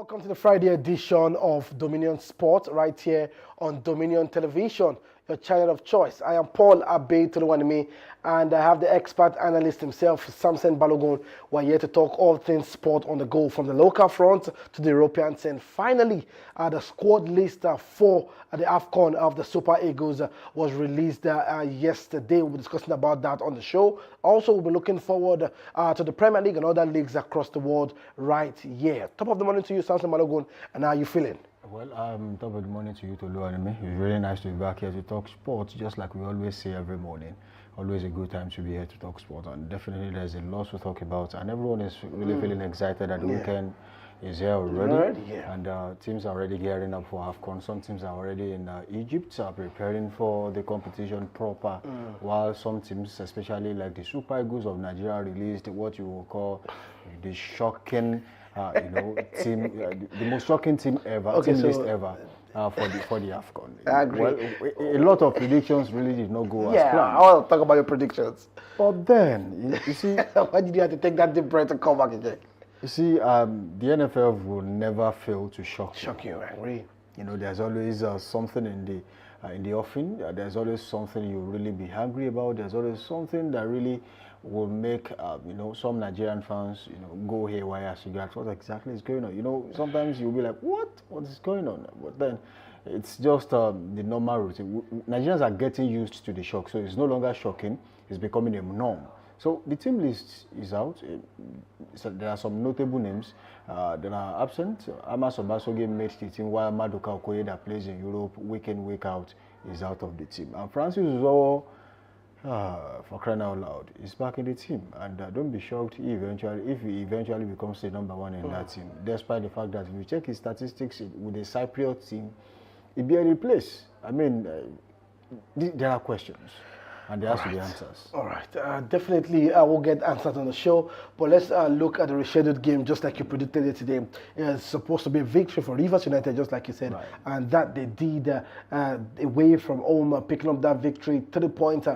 Welcome to the Friday edition of Dominion Sport right here on Dominion Television, your channel of choice. I am Paul Abe Toluwanimi, and I have the expert analyst himself, Samson Balogun. We're here to talk all things sport on the go, from the local front to the European scene. Finally, the squad list for the AFCON of the Super Eagles was released yesterday. We'll be discussing about that on the show. Also, we'll be looking forward to the Premier League and other leagues across the world right here. Top of the morning to you, Samson Balogun, and how are you feeling? Well, top of the morning to you, Toluwanimi. It's really nice to be back here to talk sports, just like we always say every morning. Always a good time to be here to talk sport, and definitely there's a lot to talk about, and everyone is really feeling excited that the weekend is here already. And teams are already gearing up for AFCON. Some teams are already in Egypt, are preparing for the competition proper, while some teams, especially like the Super Eagles of Nigeria, released what you will call the shocking team, the most shocking team ever, list ever for the AFCON. I agree. Well, a lot of predictions really did not go as planned. I want to talk about your predictions. But then, you see, why did you have to take that deep breath and come back again? You see, the NFL will never fail to shock you. I agree. You know, there's always something in the offing. There's always something you'll really be hungry about. There's always something that really will make some Nigerian fans go haywire as regards what exactly is going on. Sometimes you'll be like, what is going on? But then it's just the normal routine. Nigerians are getting used to the shock, so it's no longer shocking. It's becoming a norm. So the team list is out. So there are some notable names that are absent. Amos Obasogie made the team, while Maduka Okoye, that plays in Europe week in, week out, is out of the team. And Francis Uzoho, for crying out loud, is back in the team. And don't be shocked if he eventually becomes the number one in that team, despite the fact that if you check his statistics with the Cypriot team, he'd be in place. I mean, there are questions. And there has to be answers. All right. Definitely, we'll get answers on the show. But let's look at the rescheduled game, just like you predicted it today. It's supposed to be a victory for Rivers United, just like you said. Right. And that they did away from home, picking up that victory. 3 points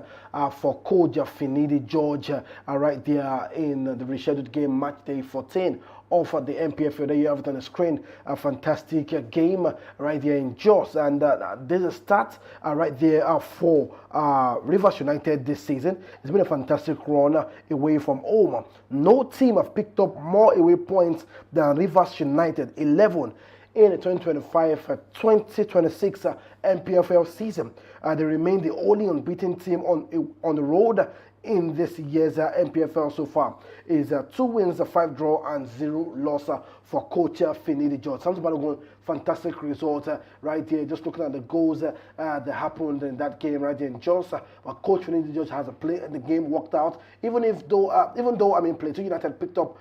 for coach Finidi George right there in the rescheduled game, match day 14. Of the MPFL. There you have it on the screen. A fantastic game right there in Jos. And there's a start right there for Rivers United this season. It's been a fantastic run away from home. No team have picked up more away points than Rivers United, 11 in the 2025-2026 MPFL season. They remain the only unbeaten team on the road in this year's MPFL so far. Is 2 wins, 5 draw, and 0 loss for coach Finidi George. Samson Balogun, fantastic result right here. Just looking at the goals that happened in that game right there in Jos. But coach Finidi George has a play, and the game worked out. Even though Plateau United picked up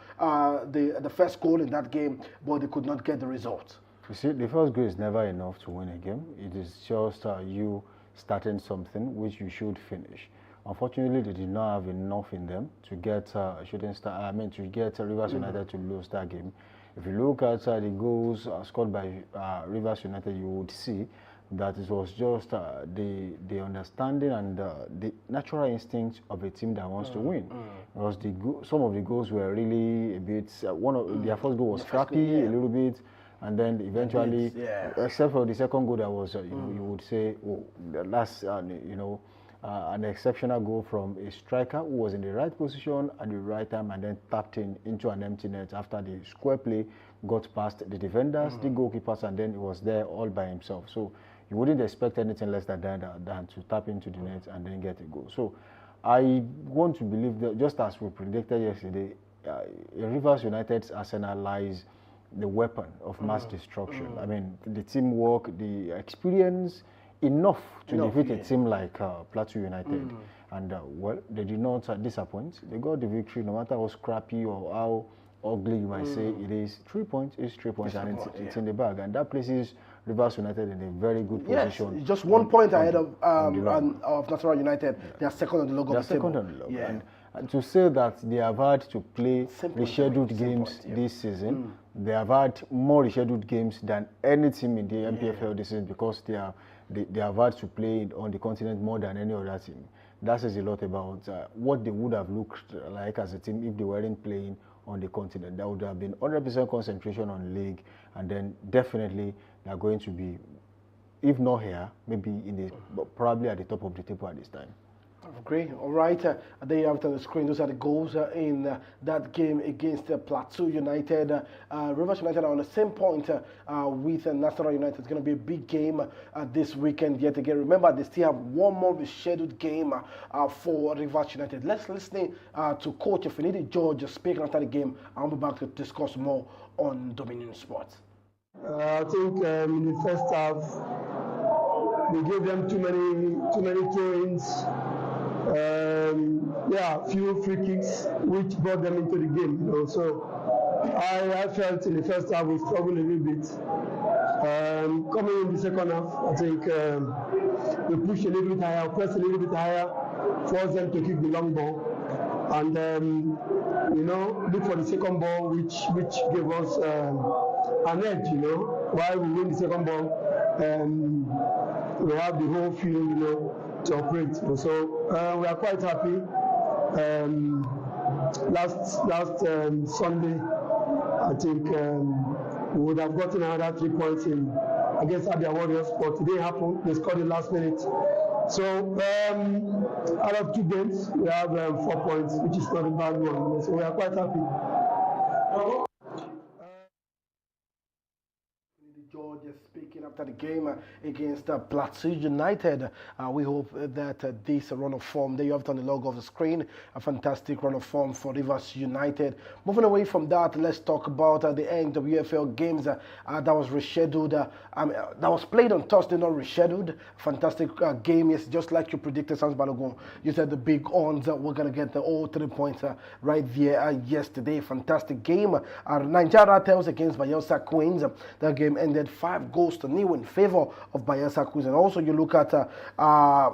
the first goal in that game, but they could not get the result. You see, the first goal is never enough to win a game. It is just you starting something which you should finish. Unfortunately, they did not have enough in them to get Rivers United to lose that game. If you look at the goals scored by Rivers United, you would see that it was just the understanding and the natural instinct of a team that wants to win. Because some of the goals were really a bit. Their first goal was scrappy a little bit. And then eventually, except for the second goal, that was you would say, that's an exceptional goal from a striker who was in the right position at the right time and then tapped into an empty net after the square play got past the defenders, the goalkeepers, and then he was there all by himself. So you wouldn't expect anything less than that than to tap into the net and then get a goal. So I want to believe that, just as we predicted yesterday, Rivers United's arsenal lies the weapon of mass destruction. I mean, the teamwork, the experience, enough to defeat a team like Plateau United. And well, they did not disappoint. They got the victory, no matter how scrappy or how ugly you might say it is. 3 points is 3 points, and it's in the bag. And that places Rivers United in a very good position. Yes, just 1 point ahead of Nasarawa United. They are second on the log of the table. Second on the log. And to say that they have had to play rescheduled games this season, they have had more rescheduled games than any team in the MPFL this season, because they have had to play on the continent more than any other team. that says a lot about what they would have looked like as a team if they weren't playing on the continent. There would have been 100% concentration on league, and then definitely they're going to be, if not here, maybe probably at the top of the table at this time. Great. All right. There you have it on the screen. Those are the goals in that game against Plateau United. Rivers United are on the same point with National United. It's going to be a big game this weekend yet again. Remember, they still have one more rescheduled game for Rivers United. Let's listen to Coach Finidi George speaking after the game. I'll be back to discuss more on Dominion Sports. I think in the first half, we gave them too many throw-ins. Few free kicks which brought them into the game. So I felt in the first half we struggled a little bit. Coming in the second half, I think we pushed a little bit higher, pressed a little bit higher, forced them to kick the long ball, and look for the second ball, which gave us an edge. While we win the second ball, we have the whole field, to operate. So we are quite happy. Last Sunday, I think we would have gotten another 3 points against Abia Warriors, but it didn't happen. They scored in the last minute. So out of 2 games, we have 4 points, which is not a bad one. So we are quite happy. George speaking after the game against Plateau United. We hope that this run of form, there you have it on the logo of the screen, a fantastic run of form for Rivers United. Moving away from that, let's talk about the NWFL games that was rescheduled. That was played on Thursday, not rescheduled. Fantastic game, yes, just like you predicted, Sans Balogun. You said the big ons were going to get the all 3 points right there yesterday. Fantastic game. Nigeria Tales against Bayelsa Queens. That game ended 5-0 in favor of Bayelsa Queens. And also you look at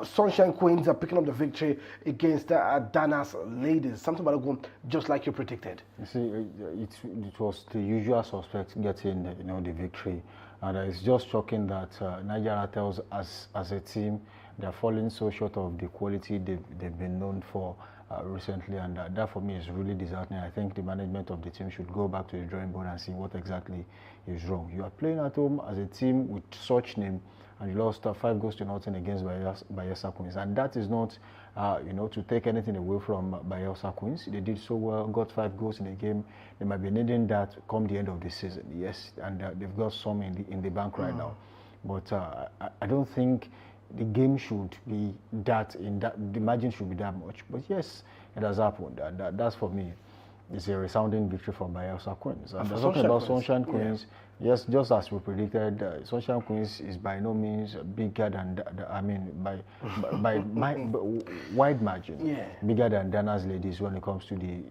Sunshine Queens picking up the victory against Danas Ladies. Something about just like you predicted. You see, it was the usual suspects getting the victory. And it's just shocking that Nigeria Tales as a team, they're falling so short of the quality they've been known for recently, and that for me is really disheartening. I think the management of the team should go back to the drawing board and see what exactly is wrong. You are playing at home as a team with such name, and you lost 5-0 against Bayelsa Queens, and that is not to take anything away from Bayelsa Queens. They did so well, got 5 goals in a game. They might be needing that come the end of the season, yes, and they've got some in the bank right now. But I don't think the game should be the margin should be that much. But yes, it has happened, and that's for me. It's a resounding victory for Bayelsa Queens. And talking about Sunshine Queens, yes, just as we predicted, Sunshine Queens is by no means bigger than, by wide margin, bigger than Danas Ladies when it comes to the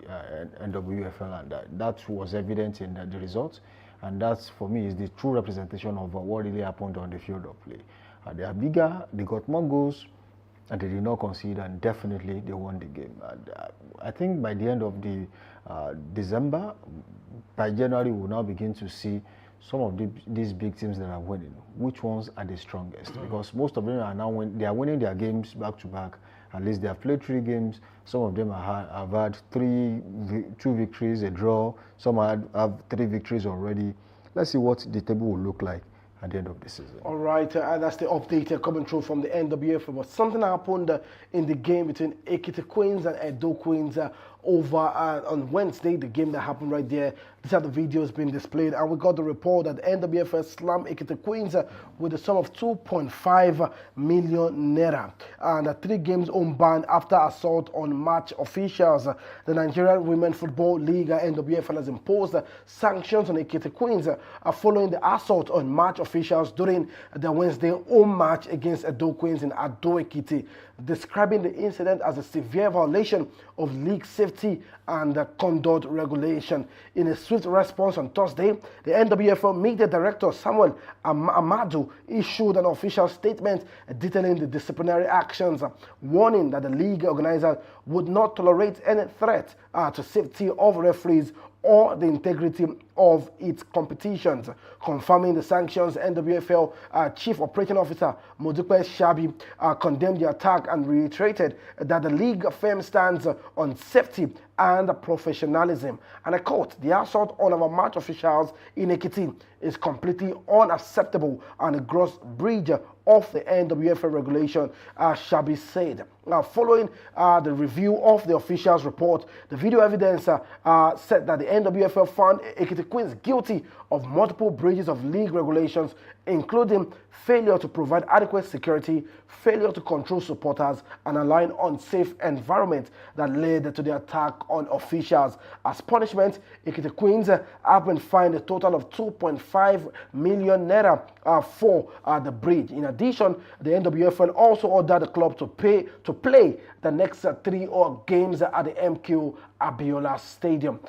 NWFL, and that was evident in the results. And that's, for me, is the true representation of what really happened on the field of play. They are bigger, they got more goals, and they did not concede, and definitely they won the game. And I think by the end of the December, by January, we'll now begin to see some of these big teams that are winning. Which ones are the strongest? Because most of them are now winning their games back to back. At least they have played 3 games. Some of them have had 2 victories, a draw. Some have 3 victories already. Let's see what the table will look like at the end of the season. All right, and that's the update coming through from the NWF. But something happened in the game between Ekiti Queens and Edo Queens over on Wednesday, the game that happened right there. These are the videos being displayed, and we got the report that NWFS slammed Ekiti Queens with a sum of 2.5 million naira and 3 games on ban after assault on match officials. The Nigerian Women Football League NWFL has imposed sanctions on Ekiti Queens following the assault on match officials during the Wednesday home match against Edo Queens in Ado Ekiti, describing the incident as a severe violation of league safety and conduct regulation. In a swift response on Thursday, the NWFL media director Samuel Amadu issued an official statement detailing the disciplinary actions, warning that the league organizer would not tolerate any threat to safety of referees or the integrity of its competitions. Confirming the sanctions, NWFL Chief Operating Officer Modupe Shabi condemned the attack and reiterated that the league firm stands on safety and professionalism. And I quote, "The assault on our match officials in Ekiti is completely unacceptable and a gross breach of the NWFL regulation," Shabi said. Following the review of the officials' report, the video evidence said that the NWFL found Ekiti Queens guilty of multiple breaches of league regulations, including failure to provide adequate security, failure to control supporters, and allowing unsafe environment that led to the attack on officials. As punishment, Ekiti Queens have been fined a total of 2.5 million naira for the breach. In addition, the NWFL also ordered the club to play the next 3 games at the MQ Abiola Stadium.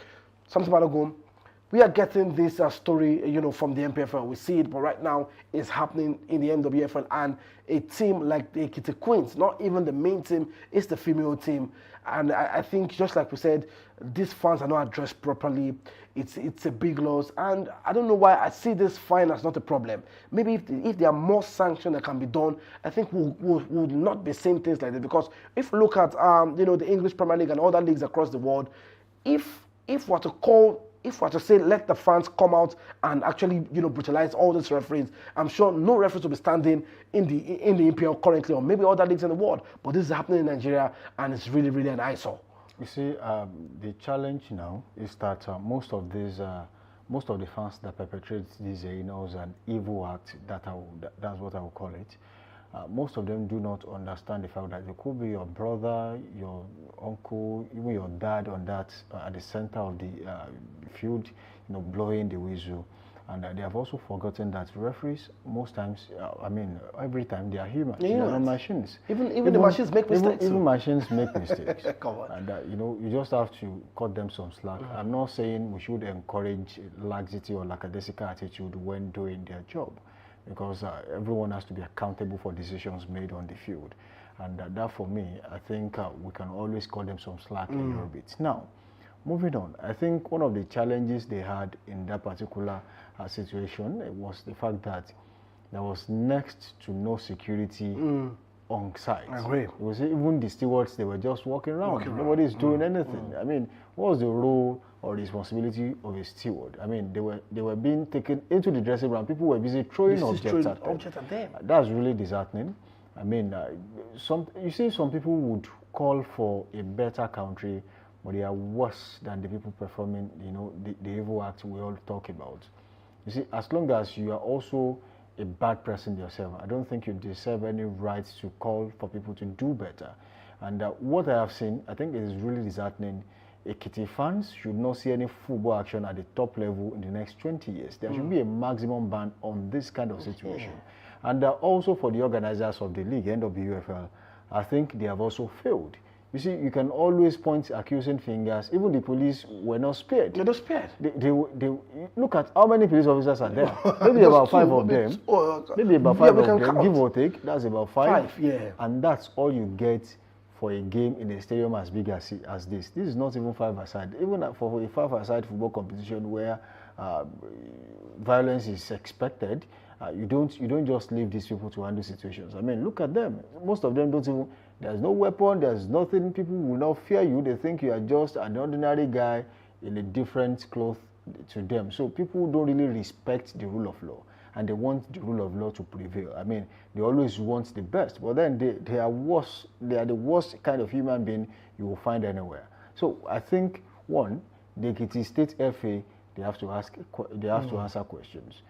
Something about Balogun, we are getting this story, from the MPFL. We see it, but right now it's happening in the NWFL, and a team like the Ekiti Queens, not even the main team, it's the female team. And I think, just like we said, these fans are not addressed properly. It's a big loss, and I don't know why I see this fine as not a problem. Maybe if there are more sanctions that can be done, I think we'll not be saying things like that. Because if you look at the English Premier League and other leagues across the world, if we're to say let the fans come out and actually brutalize all these referees, I'm sure no referees will be standing in the EPL currently, or maybe other leagues in the world. But this is happening in Nigeria, and it's really, really an eyesore. You see, the challenge now is that most of the fans that perpetrate these an evil act, that's what I would call it. Most of them do not understand the fact that it could be your brother, your uncle, even your dad on that at the center of the field, blowing the whistle. And they have also forgotten that referees, most times, every time they are humans. They are not machines. Even the machines make mistakes. Even machines make mistakes. Come on. And you just have to cut them some slack. I'm not saying we should encourage laxity or lackadaisical attitude when doing their job, because everyone has to be accountable for decisions made on the field. And that for me, I think we can always cut them some slack a little bit. Now, moving on, I think one of the challenges they had in that particular situation was the fact that there was next to no security on site. I agree. It was even the stewards, they were just walking around. Nobody is doing anything. I mean, what was the role or responsibility of a steward? I mean, they were being taken into the dressing room. People were busy throwing objects at them. That's really disheartening. I mean, some people would call for a better country, but they are worse than the people performing, the evil acts we all talk about. You see, as long as you are also a bad person yourself, I don't think you deserve any right to call for people to do better. And what I have seen, I think it is really disheartening. Ekiti fans should not see any football action at the top level in the next 20 years. There should be a maximum ban on this kind of situation. And also for the organizers of the league, NWFL, I think they have also failed. You see, you can always point accusing fingers. Even the police were not spared. They're not spared. They look at how many police officers are there. Maybe about 5 of them. Maybe about 5 of them, give or take. That's about 5. Yeah. And that's all you get for a game in a stadium as big as this. This is not even 5-a-side. Even for a 5-a-side football competition where violence is expected, you don't just leave these people to handle situations. I mean, look at them. Most of them don't even. There's no weapon. There's nothing. People will not fear you. They think you are just an ordinary guy in a different cloth to them. So people don't really respect the rule of law, and they want the rule of law to prevail. I mean, they always want the best, but then they are worse. They are the worst kind of human being you will find anywhere. So I think the Ekiti State FA, they have to answer questions.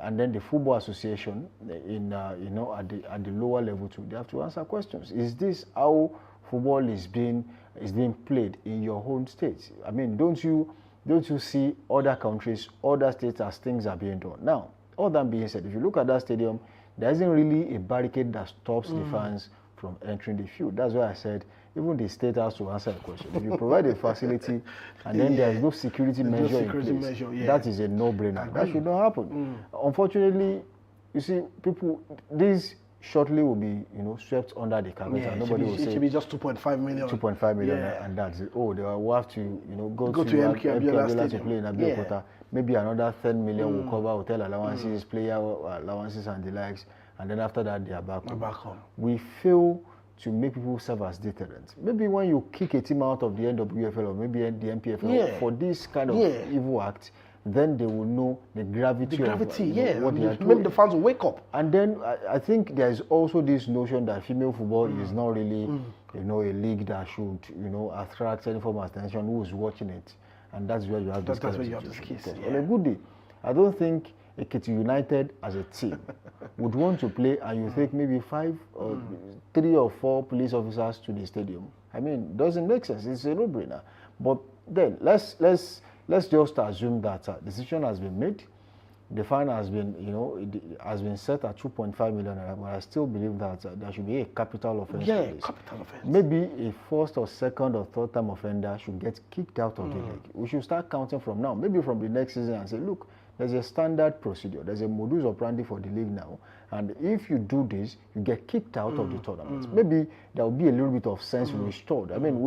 And then the Football Association at the lower level too, they have to answer questions. Is this how football is being played in your own state? I mean, don't you see other countries, other states as things are being done? Now, all that being said, if you look at that stadium, there isn't really a barricade that stops the fans from entering the field. That's why I said even the state has to answer the question. If you provide a facility and then there is no security measure in place, that is a no-brainer. That should not happen. Unfortunately, you see, people, this shortly will be, swept under the carpet, and nobody will it say should be just 2.5 million. 2.5 million, Yeah. and that's it. Oh, they will have to, go to MK Abiola Abiola to Stadium. play in Abeokuta. Yeah. Maybe another 10 million will cover hotel allowances, player allowances, and the likes. And then after that, they are back home. Back home. We fail to make people serve as deterrents. Maybe when you kick a team out of the NWFL or maybe the NPFL for this kind of evil act, then they will know the gravity of what they are doing. Maybe the fans will wake up. And then I think there is also this notion that female football is not really, a league that should, attract any form of attention. Who is watching it? And that's where you have this That's where you have this case. On a good day, I don't think Ekiti United as a team would want to play, and you take maybe 5 or 3 or 4 police officers to the stadium. I mean, doesn't make sense. It's a no-brainer. But then let's just assume that decision has been made. The fine has been, has been set at 2.5 million, but I still believe that there should be a capital offense. Yeah, capital offense. Maybe a first or second or third time offender should get kicked out of the league. We should start counting from now, maybe from the next season, and say, look, there's a standard procedure. There's a modus operandi for the league now. And if you do this, you get kicked out of the tournament. Maybe there will be a little bit of sense restored. I mean,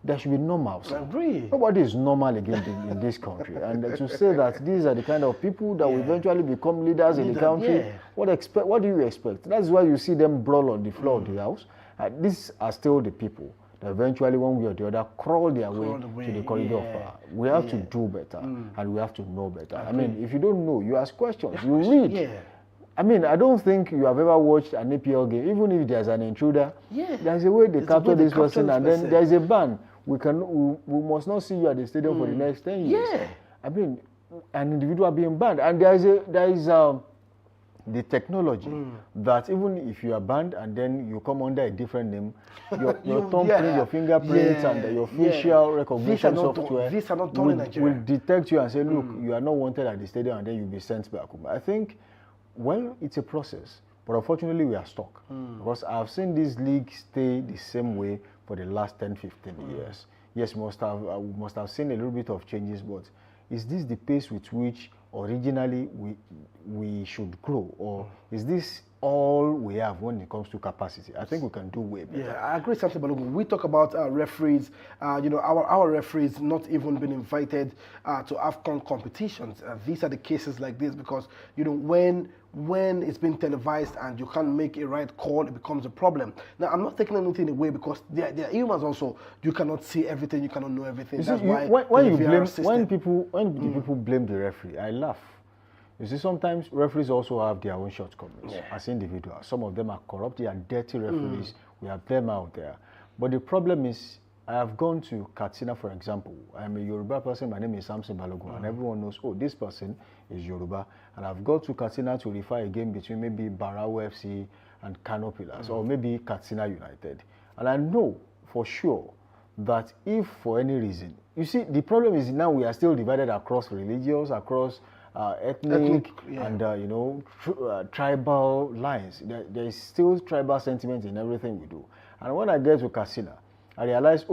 there should be normalcy. I agree. Nobody is normal again in this country. And to say that these are the kind of people that will eventually become leaders in the country, what do you expect? That's why you see them brawl on the floor of the house. These are still the people that eventually, one way or the other, crawl their way to the corridor of power. We have to do better, and we have to know better. I mean, if you don't know, you ask questions, you read. Yeah. I mean, I don't think you have ever watched an APL game, even if there's an intruder. Yeah. There's a way they capture this person, and then there's a ban. We must not see you at the stadium for the next 10 years. Yeah. I mean, an individual being banned, and there is the technology that even if you are banned and then you come under a different name, your thumbprint, your fingerprints, and your facial recognition software will detect you and say, look, you are not wanted at the stadium, and then you'll be sent back home. I think, well, it's a process, but unfortunately we are stuck because I've seen this league stay the same way for the last 10, 15 years. Yes, we must have seen a little bit of changes, but is this the pace with which originally we should grow, or is this all we have when it comes to capacity? I think we can do way better. Yeah, I agree, Samson Balogun. We talk about referees, our referees not even been invited to AFCON competitions. These are the cases like this because, when it's been televised and you can't make a right call, it becomes a problem. Now, I'm not taking anything away because there are humans also. You cannot see everything, you cannot know everything. That's why when people blame the referee, I laugh. You see, sometimes referees also have their own shortcomings as individuals. Some of them are corrupt, they are dirty referees. We have them out there. But the problem is, I have gone to Katsina, for example. I'm a Yoruba person, my name is Samson Balogun, and everyone knows, oh, this person is Yoruba. And I've gone to Katsina to refer a game between maybe Barao FC and Kano Pillars, or maybe Katsina United. And I know for sure that if for any reason, you see, the problem is now we are still divided across religions, across ethnic and tribal lines. There is still tribal sentiment in everything we do. And when I get to Katsina, I realize,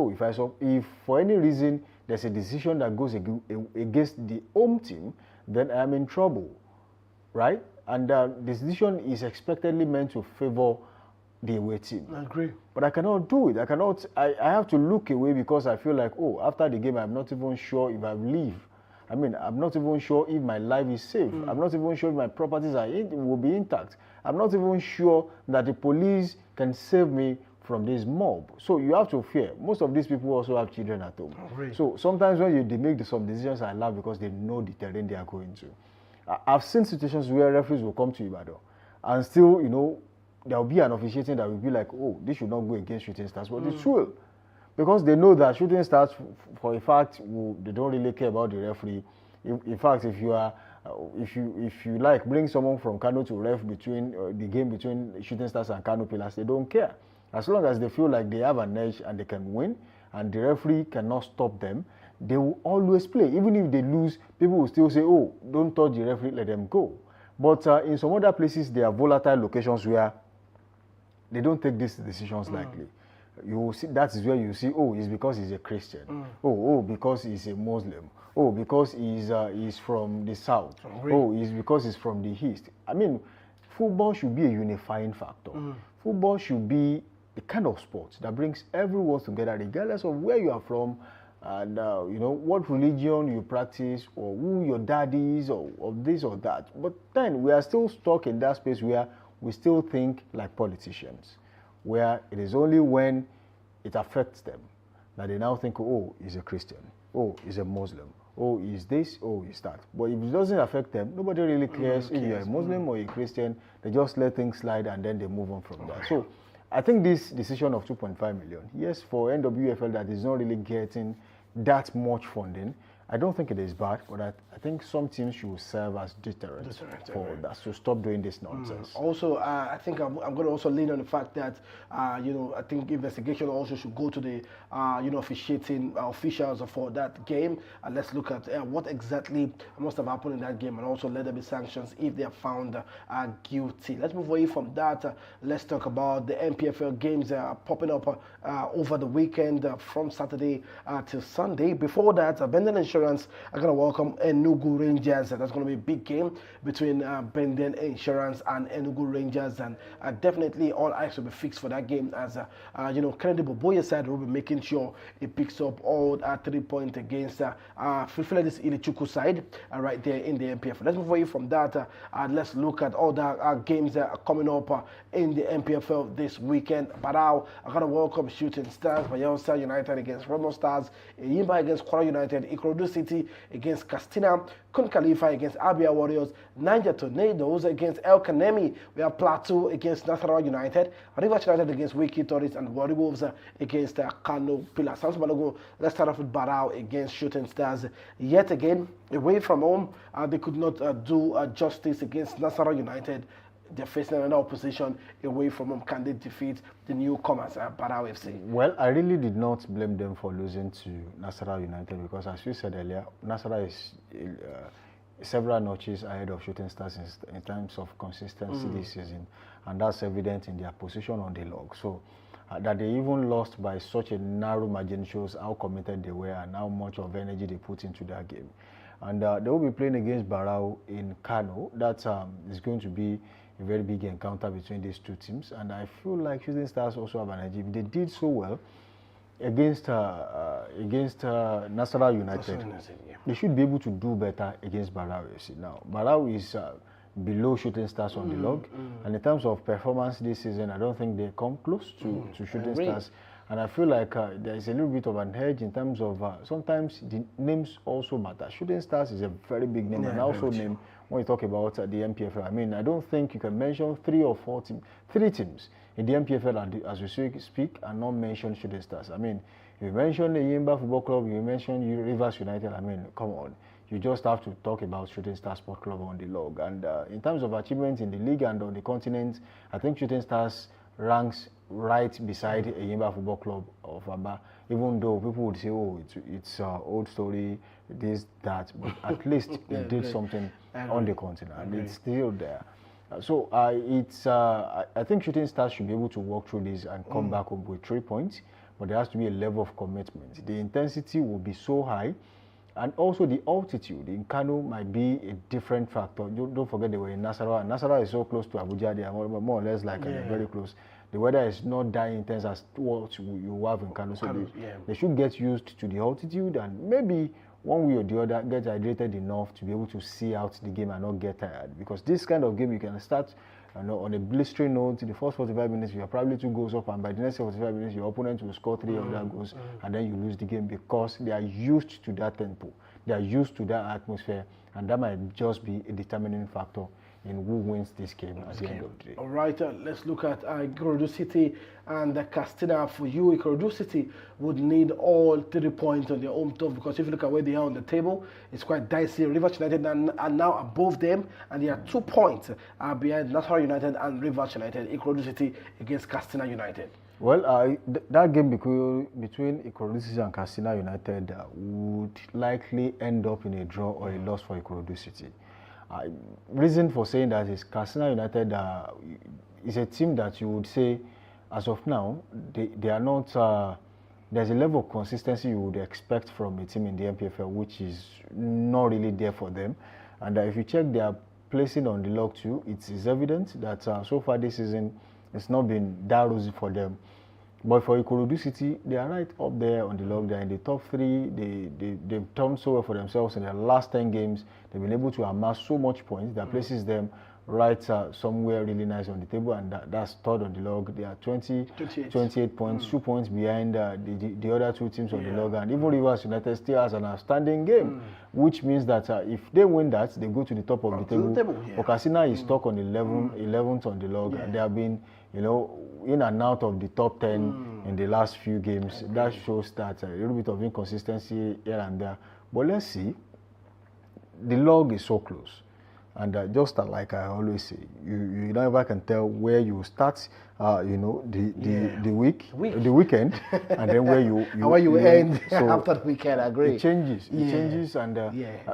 if for any reason there's a decision that goes against the home team, then I am in trouble, right? And the decision is expectedly meant to favor the away team. I agree. But I cannot do it. I have to look away because I feel like, after the game, I'm not even sure if I leave. I mean, I'm not even sure if my life is safe. I'm not even sure if my properties will be intact. I'm not even sure that the police can save me from this mob. So you have to fear. Most of these people also have children at home. Really? So sometimes when they make some decisions, I laugh because they know the terrain they are going to. I've seen situations where referees will come to Ibadan and still, there will be an officiating that will be like, this should not go against Shooting Stars, but it will. Because they know that Shooting Stars, for a fact, they don't really care about the referee. In fact, if you like, bring someone from Kano to ref between the game between Shooting Stars and Kano Pillars, they don't care. As long as they feel like they have an edge and they can win, and the referee cannot stop them, they will always play. Even if they lose, people will still say, don't touch the referee, let them go. But in some other places, there are volatile locations where they don't take these decisions lightly. You will see, that is where you see, it's because he's a Christian. Because he's a Muslim. Because he's from the south. Really? It's because he's from the east. I mean, football should be a unifying factor. Football should be the kind of sport that brings everyone together, regardless of where you are from, and what religion you practice, or who your dad is, or this or that. But then we are still stuck in that space where we still think like politicians, where it is only when it affects them that they now think, oh, he's a Christian, oh, he's a Muslim, oh, he's this, oh, he's that. But if it doesn't affect them, nobody really cares if you're a Muslim or a Christian. They just let things slide and then they move on from that. So I think this decision of 2.5 million, yes, for NWFL that is not really getting that much funding, I don't think it is bad, but I think some teams should serve as deterrents for that, to stop doing this nonsense. Also, I think I'm going to also lean on the fact that, I think investigation also should go to the, officiating officials for that game. And let's look at what exactly must have happened in that game, and also let there be sanctions if they are found guilty. Let's move away from that. Let's talk about the NPFL games popping up over the weekend from Saturday till Sunday. Before that, Benden Insurance are going to welcome Enugu Rangers. That's going to be a big game between Benden Insurance and Enugu Rangers, and definitely all eyes will be fixed for that game, as Kennedy Boboye side will be making sure he picks up all 3 points against Fifiladis Ilichuku side right there in the NPFL. Let's move away from that. Let's look at all the games that are coming up in the NPFL this weekend. Barao are going to welcome Shooting Stars, Bayelsa United against Remo Stars, Yimba against Kwara United, Ikorodu City against Castina, Kun Khalifa against Abia Warriors, Niger Tornadoes against El Kanemi. We have Plateau against Nasarawa United, Rivers United against Wiki Tourists, and Warri Wolves against Kano Pillars. Sounds Balogun. Let's start off with Barao against Shooting Stars. Yet again, away from home, they could not do justice against Nasarawa United. They're facing another opposition away from home. Can they defeat the newcomers at Barao FC? Well, I really did not blame them for losing to Nasarawa United, because, as you said earlier, Nasarawa is several notches ahead of Shooting Stars in terms of consistency this season, and that's evident in their position on the log. So that they even lost by such a narrow margin shows how committed they were and how much of energy they put into that game. And they will be playing against Barao in Kano. That is going to be a very big encounter between these two teams, and I feel like Shooting Stars also have an edge. If they did so well against Nasarawa United, they should be able to do better against Barao FC. Now, Barao is below Shooting Stars on the log, and in terms of performance this season, I don't think they come close to Shooting Stars. And I feel like there is a little bit of an edge in terms of sometimes the names also matter. Shooting Stars is a very big name, and also name when you talk about the NPFL. I mean, I don't think you can mention three teams in the NPFL as we speak and not mention Shooting Stars. I mean, if you mention the Yimba Football Club, you mention Rivers United, I mean, come on. You just have to talk about Shooting Stars Sport Club on the log. And in terms of achievements in the league and on the continent, I think Shooting Stars ranks right beside a Yimba Football Club of Aba, even though people would say, oh, it's old story, this, that, but at least it did something on the continent, and it's still there. So I think Shooting Stars should be able to walk through this and come back up with 3 points, but there has to be a level of commitment. The intensity will be so high, and also the altitude in Kano might be a different factor. Don't forget they were in Nasarawa. Nasarawa is so close to Abuja, they are more or less like very close. The weather is not that intense as what you have in Kano, so they should get used to the altitude, and maybe one way or the other get hydrated enough to be able to see out the game and not get tired. Because this kind of game, you can start on a blistering note. In the first 45 minutes, you are probably 2 goals up, and by the next 45 minutes, your opponent will score 3 other goals, and then you lose the game because they are used to that tempo. They are used to that atmosphere, and that might just be a determining factor in who wins this game at the end of the day. All right, let's look at Ikorodu City and Castina. For you, Ikorodu City would need all 3 points on their home turf, because if you look at where they are on the table, it's quite dicey. Rivers United are now above them, and they are 2 points behind Nasarawa United and Rivers United. Ikorodu City against Castina United. Well, that game between Ikorodu City and Castina United would likely end up in a draw or a loss for Ikorodu City. Reason for saying that is Castina United is a team that you would say, as of now, they are not. There's a level of consistency you would expect from a team in the NPFL, which is not really there for them. And if you check their placing on the log too, it is evident that so far this season it's not been that rosy for them. But for Ikorodu City, they are right up there on the log. They're in the top 3. They've done so well for themselves in their last 10 games. They've been able to amass so much points that places them right somewhere really nice on the table, and that's third on the log. They are 28 points, 2 points behind the other 2 teams on the log. And even Rivers United still has an outstanding game, which means that if they win that, they go to the top of the table. Okasina is stuck on 11th on the log, and they have been, in and out of the top 10 in the last few games. That shows that a little bit of inconsistency here and there. But let's see. The log is so close. And just like I always say, you never can tell where you start, the weekend, and then where you end after the weekend. I agree. It changes. It changes, and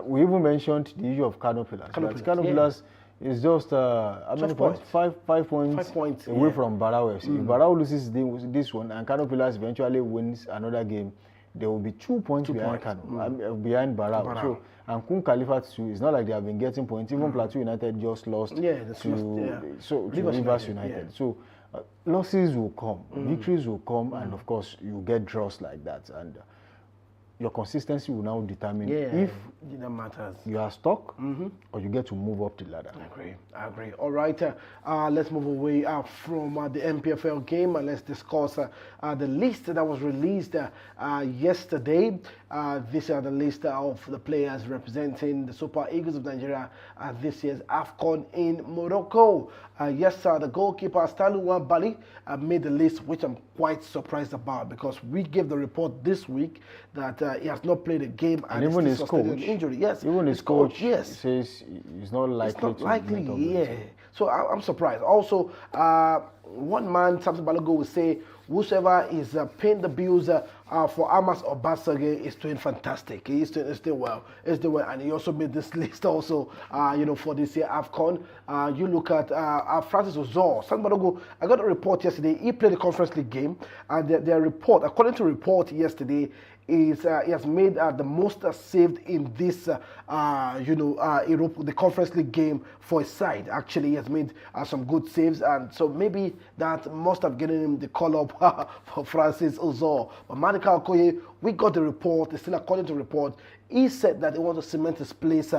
we even mentioned the issue of Kano Pillars. Kano Pillars is just 5 points away from Barao FC. If Barao loses this one and Kano Pillars eventually wins another game, there will be 2 points behind Kano, behind Barao. So, and Kun Khalifat too, it's not like they have been getting points. Even Plateau United just lost to Rivers United. So losses will come, victories will come, and of course you get draws like that. And your consistency will now determine if that matters. You are stuck or you get to move up the ladder. I agree. All right, let's move away from the MPFL game and let's discuss the list that was released yesterday. These are the list of the players representing the Super Eagles of Nigeria at this year's AFCON in Morocco. The goalkeeper Staluwa Bali made the list, which I'm quite surprised about because we gave the report this week that he has not played a game and even his coach, an injury. Yes, even his coach says he's not likely. It's not likely. So I'm surprised. Also, one man, Samson Balogun, will say whosoever is paying the bills for Amas Obasage is doing fantastic. He's doing well. And he also made this list also, for this year AFCON. You look at Francis Ozor. Samson Balogun, I got a report yesterday. He played the Conference League game, and their report, according to report yesterday, is he has made the most saved in this, Europe, the Conference League game for his side. Actually, he has made some good saves, and so maybe that must have given him the call up for Francis Ozor. But Madika Okoye, we got the report. It's still according to the report. He said that he wants to cement his place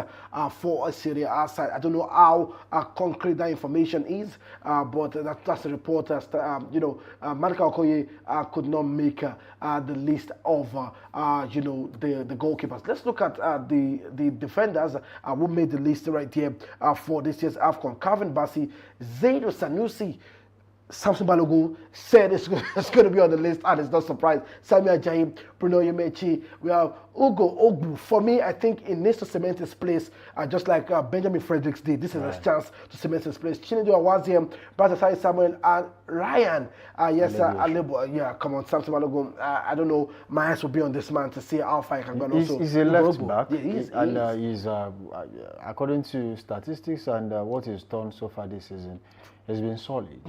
for a Serie A side. I don't know how concrete that information is, but that's the report. Madika Okoye could not make the list of the goalkeepers. Let's look at the defenders who made the list right here for this year's AFCON. Calvin Bassey, Zaidu Sanusi, Samson Balogun said it's going to be on the list, and it's not surprised. Samuel Ajayi, Bruno Yemechi, we have Ugo Ogbu. For me, I think he needs to cement his place, just like Benjamin Fredericks did. This is his chance to cement his place. Chinedu Awaziem, Batasai Samuel, and Ryan. Alebo. Come on, Samson Balogun. I don't know. My eyes will be on this man to see how far he can go. He's a left back, he's according to statistics and what he's done so far this season, has been solid.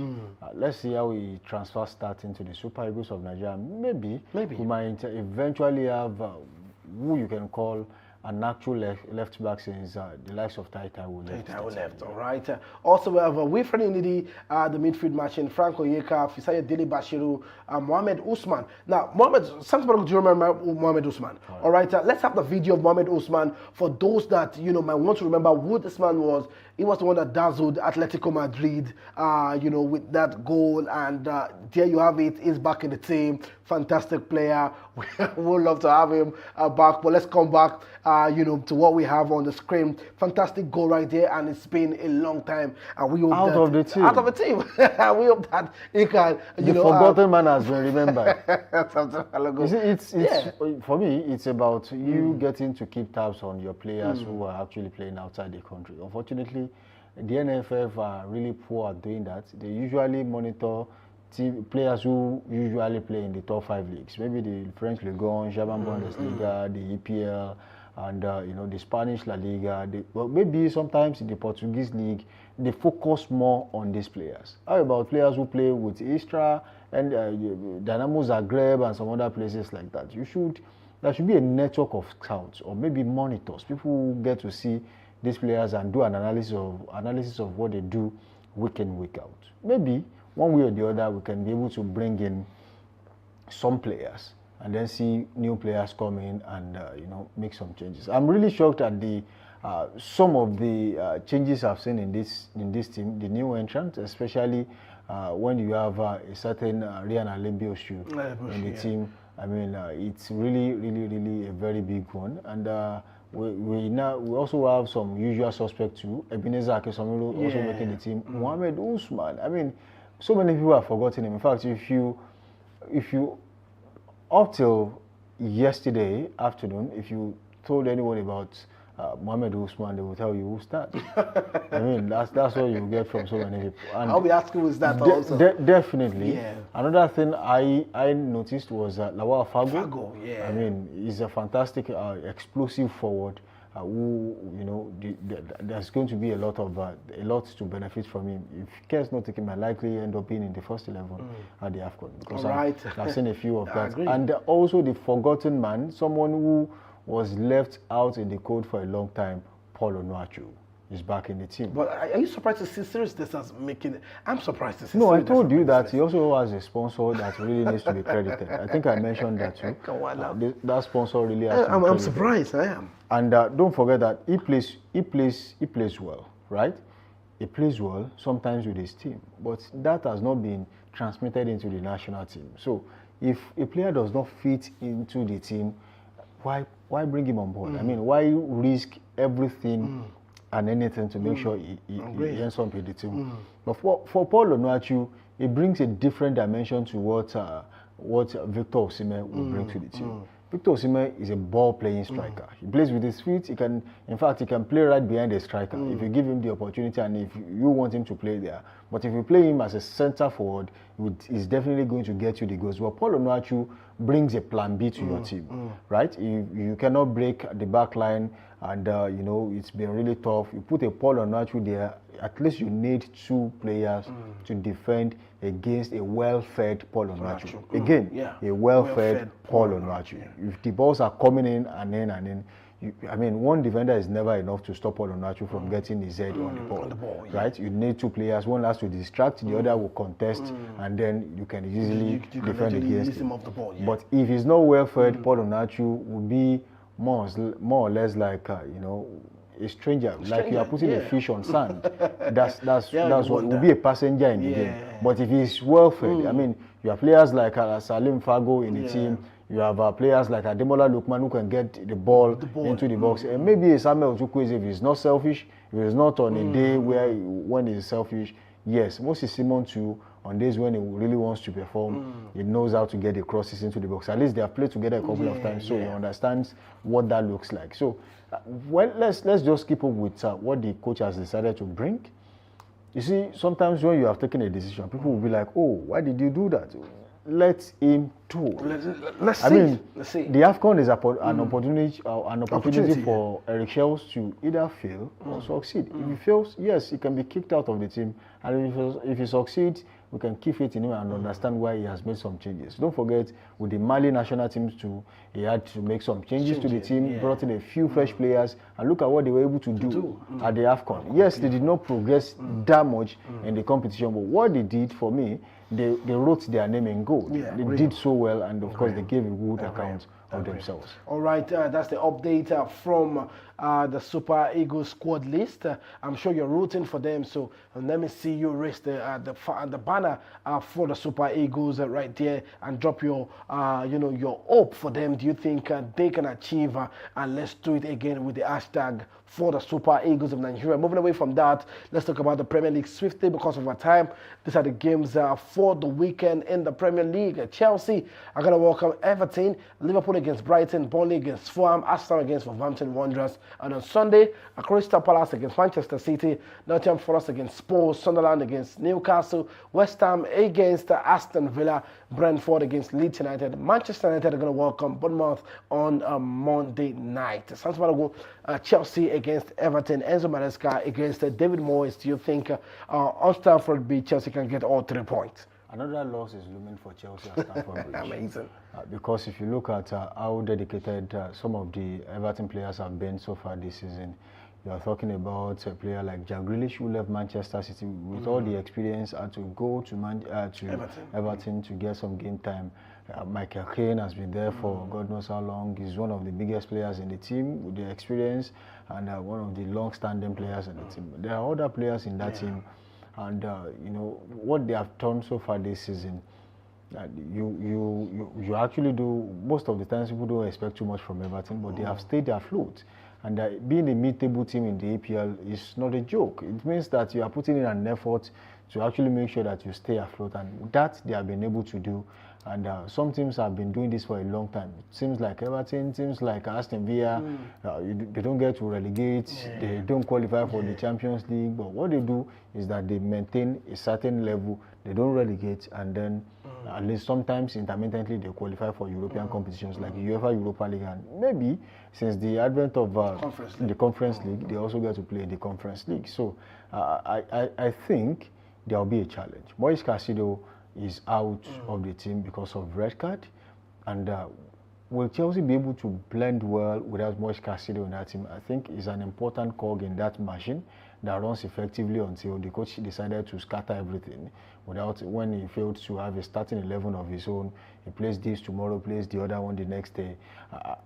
Let's see how he transfers start into the Super Eagles of Nigeria. Maybe we might eventually have who you can call an actual left back since the likes of Taitaiwo left. All right. Also, we have Wilfred Ndidi, the midfield machine, Frank Oyeka, Fisayo Dele Bashiru, Mohamed Usman. Now, some people do remember Mohamed Usman. All right. Let's have the video of Mohamed Usman for those that might want to remember who this man was. He was the one that dazzled Atletico Madrid, with that goal. And there you have it. He's back in the team. Fantastic player. We would love to have him back. But let's come back, to what we have on the screen. Fantastic goal right there. And it's been a long time. And we hope out of the team. We hope that he can, the forgotten man has been remembered. For me, it's about you getting to keep tabs on your players who are actually playing outside the country. Unfortunately, the NFF are really poor at doing that. They usually monitor players who usually play in the top 5 leagues. Maybe the French Ligue 1, German Bundesliga, the EPL, and the Spanish La Liga. Maybe sometimes in the Portuguese league, they focus more on these players. How about players who play with Istra and Dynamo Zagreb and some other places like that? There should be a network of scouts or maybe monitors. People who get to see these players and do an analysis of what they do week in, week out. Maybe one way or the other we can be able to bring in some players and then see new players come in and make some changes. I'm really shocked at the some of the changes I've seen in this team, the new entrants, especially when you have a certain Ryan Alebiosu in the team. I mean, it's really a very big one. And we also have some usual suspects too. Ebenezer Akesomiro also making the team. Mohamed Usman. I mean, so many people have forgotten him. In fact, if you up till yesterday afternoon, if you told anyone about Mohamed Usman, they will tell you who's that. I mean, that's what you get from so many people. And I'll be asking who's that also. Definitely. Yeah. Another thing I noticed was Lawal Fago. Fago, yeah. I mean, he's a fantastic, explosive forward. Who there's going to be a lot to benefit from him. If Care's not taking, might likely end up being in the first 11 at the AFCON. Because I've seen a few of that. And also the forgotten man, someone who was left out in the cold for a long time, Paul Onuachu, is back in the team. But are you surprised to see Sirius Desas making it? I'm surprised to see. No, I told you that he also has a sponsor that really needs to be credited. I think I mentioned that too. That sponsor really has to be credited. I'm surprised. I am. And don't forget that he plays well, right? He plays well sometimes with his team, but that has not been transmitted into the national team. So if a player does not fit into the team, why bring him on board? I mean, why risk everything and anything to make sure he ends up with the team? But for Paul Onuachu, it brings a different dimension to what Victor Osimhen will bring to the team. Victor Osimhen is a ball-playing striker. He plays with his feet. He can play right behind the striker if you give him the opportunity and if you want him to play there. But if you play him as a center forward, he's definitely going to get you the goals. Well, Paul Onuachu brings a plan B to your team, right? You cannot break the back line, and it's been really tough. You put a Paul Onuachu there, at least you need two players to defend against a well-fed Paul Onuachu. Again, a well-fed Paul Onuachu. If the balls are coming in and in, one defender is never enough to stop Paul Onuachu from getting his head on the ball, right? You need two players. One has to distract, the other will contest, and then you can easily defend against him. Off the ball, But if he's not well-fed, Paul Onuachu will be more or less like a stranger, like you are putting a fish on sand. That's what will be a passenger in the game. But if he's well fed, I mean, you have players like Salim Fago in the team. You have players like Ademola Lookman who can get the ball into the box, and maybe Samuel Chukwueze if he's not selfish, if he's not on a day when he's selfish. Yes, Moses Simon too. On days when he really wants to perform, he knows how to get the crosses into the box. At least they have played together a couple of times, so he understands what that looks like. So, let's just keep up with what the coach has decided to bring. You see, sometimes when you have taken a decision, people will be like, "Oh, why did you do that?" Let him do. Let's see. The AFCON is an opportunity for Eric Shells to either fail or succeed. If he fails, yes, he can be kicked out of the team, and if he succeeds, we can keep faith in him and understand why he has made some changes. Don't forget, with the Mali national teams too, he had to make some changes to the team, brought in a few fresh players, and look at what they were able to do at the AFCON. Yes, they did not progress that much in the competition, but what they did for me, they wrote their name in gold. They did so well, and of course, they gave a good account of themselves. All right, that's the update from the Super Eagles squad list. I'm sure you're rooting for them, so let me see you raise the banner for the Super Eagles right there and drop your your hope for them. Do you think they can achieve? And let's do it again with the hashtag for the Super Eagles of Nigeria. Moving away from that, let's talk about the Premier League swiftly because of our time. These are the games for the weekend in the Premier League. Chelsea are going to welcome Everton, Liverpool against Brighton, Burnley against Fulham, Arsenal against Wolverhampton Wanderers, and on Sunday, Crystal Palace against Manchester City, Nottingham Forest against Spurs, Sunderland against Newcastle, West Ham against Aston Villa, Brentford against Leeds United, Manchester United are going to welcome Bournemouth on Monday night. Santos Balogun, Chelsea against Everton, Enzo Maresca against David Moyes. Do you think on Stamford Bridge Chelsea can get all 3 points? Another loss is looming for Chelsea at Stamford Bridge. Amazing. Because if you look at how dedicated some of the Everton players have been so far this season, You are talking about a player like Jack Grealish, who left Manchester City with all the experience and to go to Everton to get some game time. Michael Caine has been there for God knows how long. He's one of the biggest players in the team with the experience and one of the long-standing players in the team. There are other players in that team, and you know what they have done so far this season. You actually do, most of the times people don't expect too much from Everton, but they have stayed afloat. And being a mid-table team in the EPL is not a joke. It means that you are putting in an effort to actually make sure that you stay afloat, and that they have been able to do. And some teams have been doing this for a long time. Teams like Everton, teams like Aston Villa, they don't get to relegate, they don't qualify for the Champions League, but what they do is that they maintain a certain level, they don't relegate, and then at least sometimes intermittently they qualify for European competitions like UEFA Europa League, and maybe since the advent of the Conference League, they also get to play in the Conference League. So I think there will be a challenge. Moise Caicedo is out of the team because of red card, and will Chelsea be able to blend well without Moise Caicedo in that team? I think is an important cog in that machine that runs effectively until the coach decided to scatter everything. When he failed to have a starting 11 of his own, he plays this tomorrow, plays the other one the next day.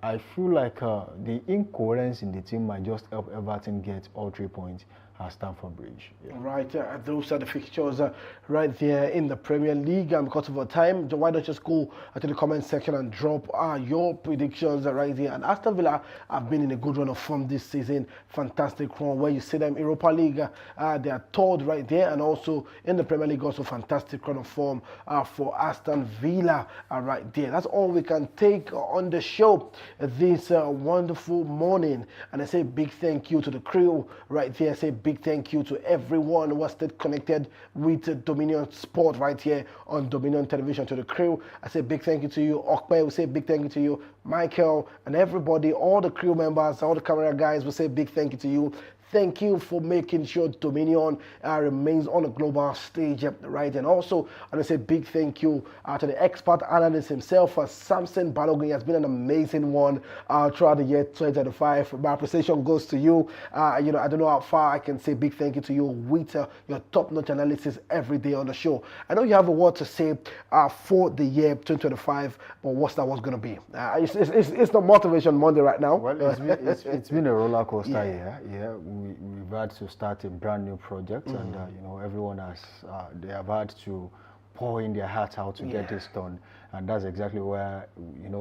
I feel like the incoherence in the team might just help Everton get all 3 points at Stamford Bridge. Yeah. Right, those are the fixtures right there in the Premier League. And because of our time, why don't you just go to the comment section and drop your predictions right there. And Aston Villa have been in a good run of form this season. Fantastic run where you see them Europa League, they are third right there, and also in the Premier League also fantastic run of form for Aston Villa right there. That's all we can take on the show this wonderful morning. And I say big thank you to the crew right there. I say big thank you to everyone who has stayed connected with Dominion Sport right here on Dominion Television. To the crew, I say big thank you to you. Okpe, we say big thank you to you. Michael and everybody, all the crew members, all the camera guys, we say big thank you to you. Thank you for making sure Dominion remains on a global stage, right? And also, I want to say big thank you to the expert analyst himself, Samson Balogun. He has been an amazing one throughout the year 2025. My appreciation goes to you. I don't know how far I can say big thank you to you with your top-notch analysis every day on the show. I know you have a word to say for the year 2025, but what's that was going to be? It's not Motivation Monday right now. Well, it's been a roller coaster year. Yeah. We've had to start a brand new project, and everyone they have had to pour in their hearts out to get this done, and that's exactly where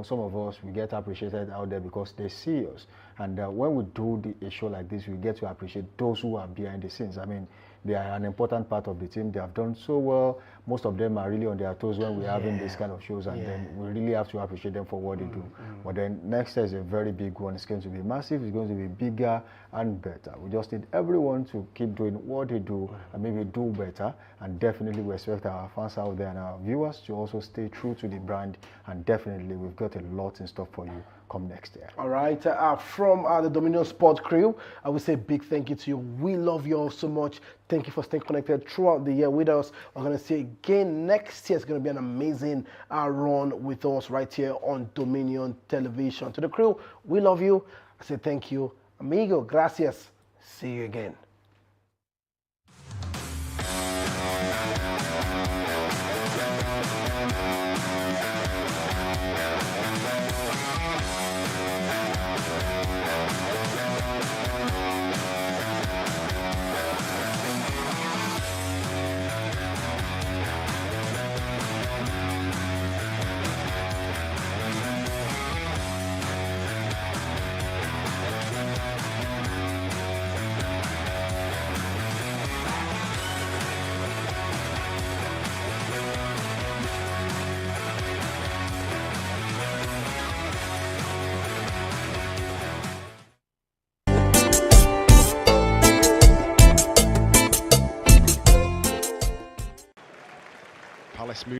some of us, we get appreciated out there because they see us, and when we do a show like this, we get to appreciate those who are behind the scenes. I mean, they are an important part of the team. They have done so well. Most of them are really on their toes when we're having this kind of shows, and then we really have to appreciate them for what they do. But then next year is a very big one. It's going to be massive. It's going to be bigger and better. We just need everyone to keep doing what they do and maybe do better. And definitely we expect our fans out there and our viewers to also stay true to the brand. And definitely we've got a lot in store for you come next year. All right, from the Dominion Sport crew, I would say big thank you to you. We love you all so much. Thank you for staying connected throughout the year with us. We're going to see again next year. It's going to be an amazing run with us right here on Dominion Television. To the crew, we love you. I say thank you. Amigo, gracias. See you again.